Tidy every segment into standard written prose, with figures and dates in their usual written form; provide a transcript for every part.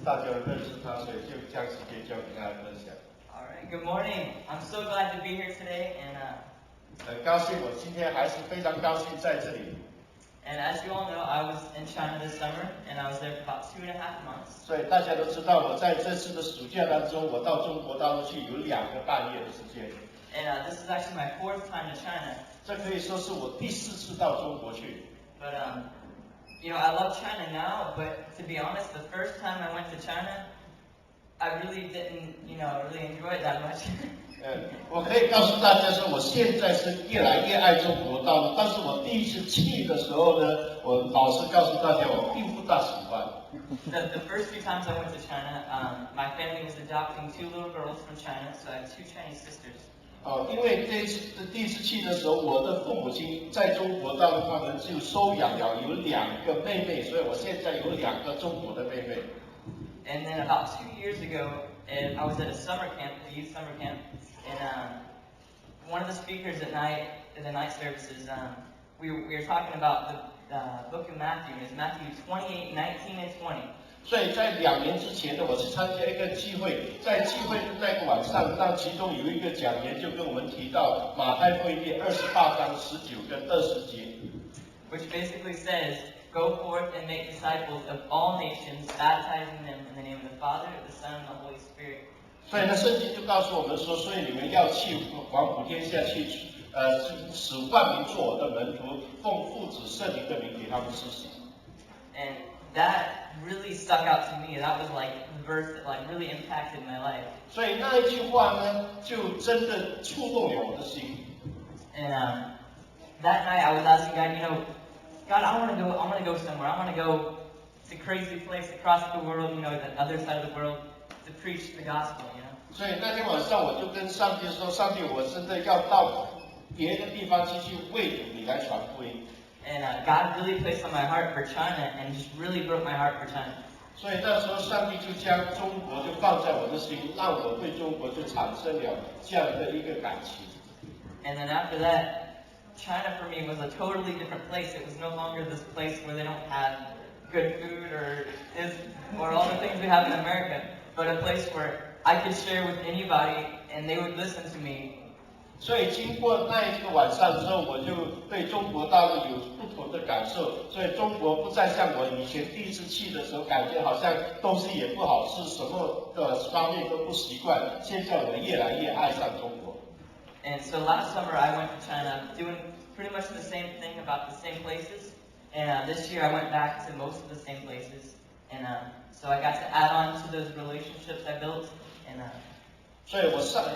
大家认识他，所以就将时间交给他来分享。All right, good morning. I'm so glad to be here today, and 很高兴，我今天还是非常高兴在这里。as you all know, I was in China this summer, and I was there for about 2.5 months. 所以大家都知道，我在这次的暑假当中，我到中国大陆去有2个半月的时间。And this is actually my 4th time to China. 这可以说是我第4次到中国去。But you know, I love China now, but to be honest, the first time I went to China, I really didn't, really enjoy it that much. 我可以告诉大家说，我现在是越来越爱中国大陆，但是我第1次去的时候呢，我老实告诉大家，我并不大喜欢。The first few times I went to China, my family was adopting 2 little girls from China, so I have 2 Chinese sisters. 因为第一次去的时候，我的父母亲在中国大陆，他们就收养了有2个妹妹，所以我现在有2个中国的妹妹。And then about 2 years ago, I was at a summer camp, a youth summer camp, and one of the speakers at the night services, we were talking about the book of Matthew, and it's Matthew 28:19 and 20. 所以在2年之前呢，我去参加一个聚会，在聚会的那个晚上，当其中有一个讲员就跟我们提到马太福音第28章19跟20节 which basically says, "Go forth and make disciples of all nations, baptizing them in the name of the Father, the Son, and the Holy Spirit." 所以呢，圣经就告诉我们说，所以你们要去往普天下去，使万民做我的门徒，奉父子圣灵的名给他们施洗。And that really stuck out to me. That was like the verse that like really impacted my life. 所以那一句话呢，就真的触动了我的心。And that night I was asking God, God, I want to go somewhere. I want to go to a crazy place across the world, the other side of the world, to preach the gospel. 所以那天晚上我就跟上帝说，上帝，我真的要到别的地方去为你来传福音。And God really placed on my heart for China, and just really broke my heart for China. 所以那时候上帝就将中国就放在我的心，让我对中国就产生了这样的一个感情。And then after that, China for me was a totally different place. It was no longer this place where they don't have good food or all the things we have in America, but a place where I could share with anybody and they would listen to me. 所以经过那一个晚上之后，我就对中国大陆有不同的感受。所以中国不再像我以前第1次去的时候，感觉好像东西也不好吃，什么的方面都不习惯。现在我越来越爱上中国。And so last summer I went to China doing pretty much the same thing about the same places. And this year I went back to most of the same places. And so I got to add on to those relationships I built. And 所以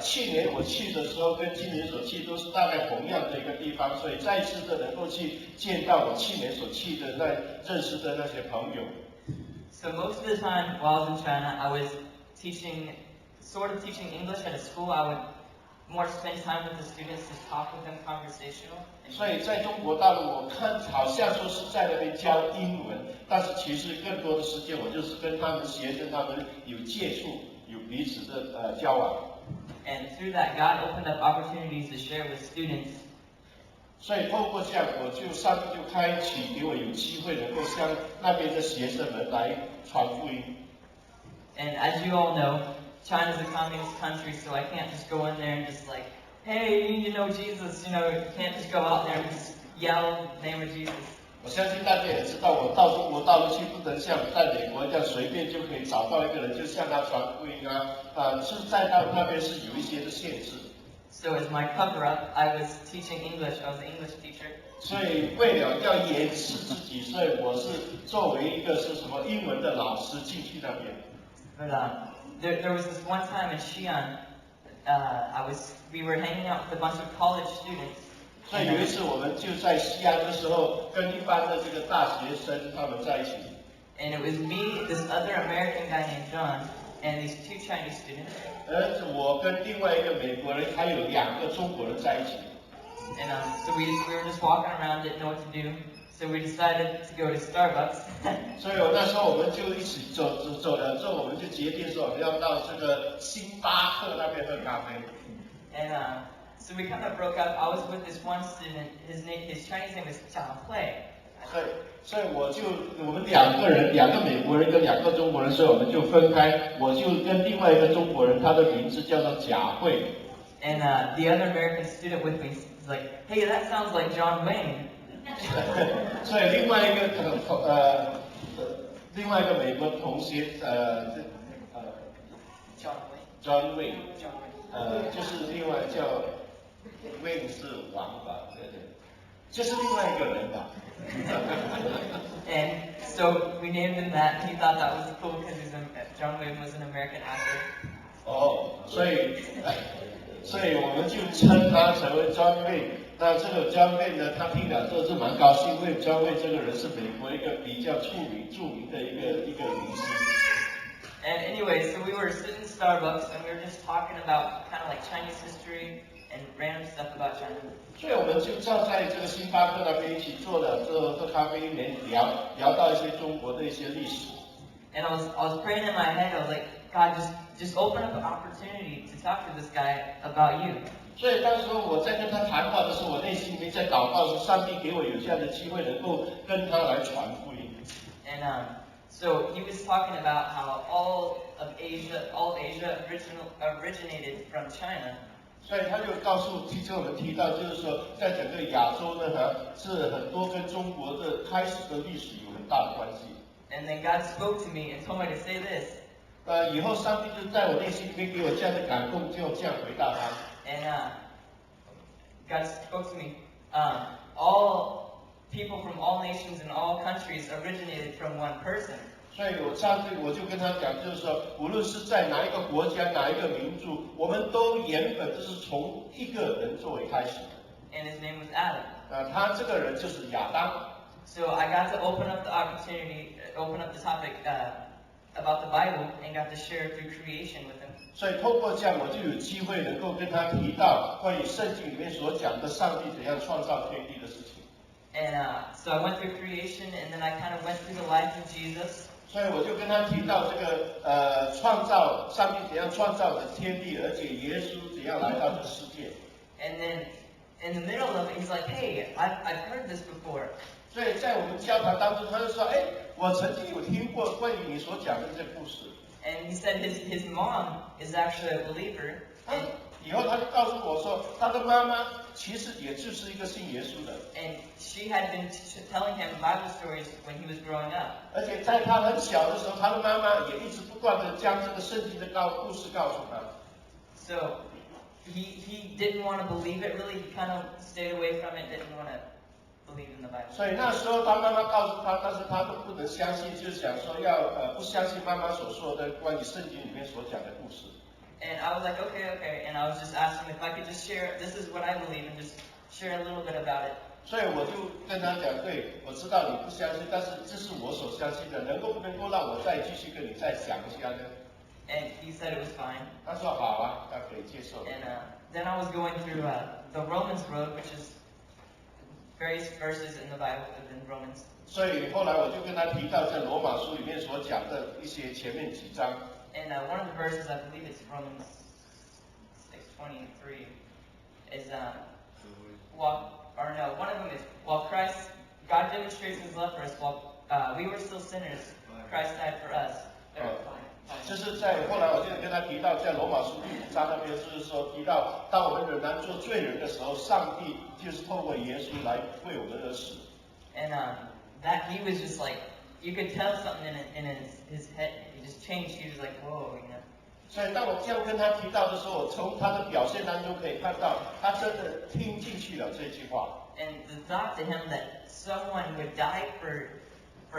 去年我去的时候，跟今年所去都是大概同样的一个地方，所以再次的能够去见到我去年所去的认识的那些朋友。So most of the time while I was in China, I was sort of teaching English at a school. I would more spend time with the students to talk with them conversational. 所以在中国大陆，我看好像说是在那边教英文，但是其实更多的时间我就是跟他们学生他们有接触。有彼此的交往。And through that, God opened up opportunities to share with students. 所以透过这样，上帝就开启给我有机会能够向那边的学生们来传福音。And as you all know, China is a communist country, so I can't just go in there and just like, hey, you know Jesus, you can't just go out there and just yell the name of Jesus. 我相信大家也知道，我到中国大陆去，不能像在美国这样随便就可以找到一个人就向他传福音啊，是在那边是有一些的限制。So as my cover up, I was teaching English. I was an English teacher. 所以为了要掩饰自己，所以我是作为一个是什么英文的老师进去那边。But there was this one time in Xi'an, we were hanging out with a bunch of college students. 所以有一次我们就在西安的时候，跟一般的这个大学生他们在一起。And it was me, this other American guy named John, and these 2 Chinese students. 而我跟另外一个美国人，还有2个中国人在一起。And so we were just walking around, didn't know what to do. So we decided to go to Starbucks. 所以那时候我们就一起走了之后，我们就决定说我们要到这个星巴克那边喝咖啡。And so we kind of broke up. I was with this one student. His Chinese name is Zhang Hui. 所以我们两个美国人跟2个中国人，所以我们就分开。我就跟另外一个中国人，他的名字叫做贾慧。And the other American student with me is like, hey, that sounds like John Wayne. 所以另外一个美国同学John Wayne， 就是另外叫 Wayne 是王吧，对，就是另外一个人吧。And so we named him that. He thought that was cool because John Wayne was an American actor. 哦，所以我们就称他成为 John Wayne。那这个 John Wayne 呢，他听了之后是蛮高兴，因为 John Wayne 这个人是美国一个比较著名的一个明星。And anyway, so we were sitting in Starbucks and we were just talking about kind of like Chinese history and random stuff about China. 所以我们就站在这个星巴克那边一起坐了，喝咖啡，聊到一些中国的一些历史。And I was praying in my head. I was like, God, just open up an opportunity to talk to this guy about you. 所以当时我在跟他谈话的时候，我内心里面在祷告说，上帝给我有这样的机会，能够跟他来传福音。And so he was talking about how all of Asia originated from China. 所以他就跟我们提到，就是说，在整个亚洲呢，是很多跟中国的开始的历史有很大的关系。And then God spoke to me and told me to say this. 以后上帝就在我内心里面给我这样的感动，就这样回答他。And God spoke to me. All people from all nations and all countries originated from one person. 所以我就跟他讲，就是说，无论是在哪一个国家、哪一个民族，我们都原本就是从一个人作为开始。And his name was Adam. 他这个人就是亚当。So I got to open up the topic about the Bible and got to share through creation with him. 所以透过这样，我就有机会能够跟他提到关于圣经里面所讲的上帝怎样创造天地的事情。And so I went through creation, and then I kind of went through the life of Jesus. 所以我就跟他提到这个上帝怎样创造的天地，而且耶稣怎样来到这世界。And then in the middle of it, he's like, "Hey, I've heard this before." 所以在我们交谈当中，他就说：“哎，我曾经有听过关于你所讲的这故事。” And he said his mom is actually a believer. 以后他就告诉我说，他的妈妈其实也就是一个信耶稣的。And she had been telling him Bible stories when he was growing up. 而且在他很小的时候，他的妈妈也一直不断的将这个圣经的故事告诉他。So he didn't want to believe it really. He kind of stayed away from it. Didn't want to believe in the Bible. 所以那时候他妈妈告诉他，但是他都不能相信，就是想说要不相信妈妈所说的关于圣经里面所讲的故事。And I was like, okay. And I was just asking if I could just share, this is what I believe, and just share a little bit about it. 所以我就跟他讲，对，我知道你不相信，但是这是我所相信的，不能够让我再继续跟你再讲一下呢？ And he said it was fine. 他说好啊，他可以接受。And then I was going through the Romans road, which is various verses in the Bible within Romans. 所以后来我就跟他提到在罗马书里面所讲的一些前面几章。And one of the verses, I believe it's Romans 6:23, is one of them is while God demonstrates His love for us while we were still sinners, Christ died for us. 就是在后来我就跟他提到，在罗马书第5章那边，就是说提到，当我们仍然做罪人的时候，上帝就是透过耶稣来为我们而死。And that he was just like, you could tell something in his head. He just changed. He was like, whoa, you know. 所以当我这样跟他提到的时候，我从他的表现当中可以看到，他真的听进去了这句话。And the thought to him that someone would die for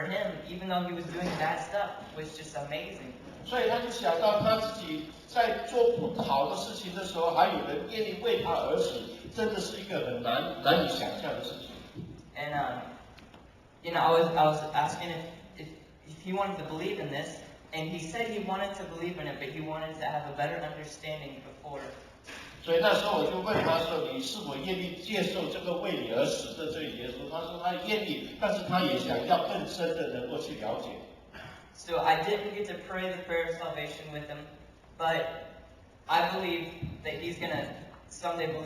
him, even though he was doing bad stuff, was just amazing. 所以他就想到他自己在做不好的事情的时候，还有人愿意为他而死，真的是一个很难以想象的事情。And I was asking if he wanted to believe in this, and he said he wanted to believe in it, but he wanted to have a better understanding before. 所以那时候我就问他说：“你是否愿意接受这个为你而死的这个耶稣？”他说他愿意，但是他也想要更深的能够去了解。So I didn't get to pray the prayer of salvation with him, but I believe that he's gonna someday believe.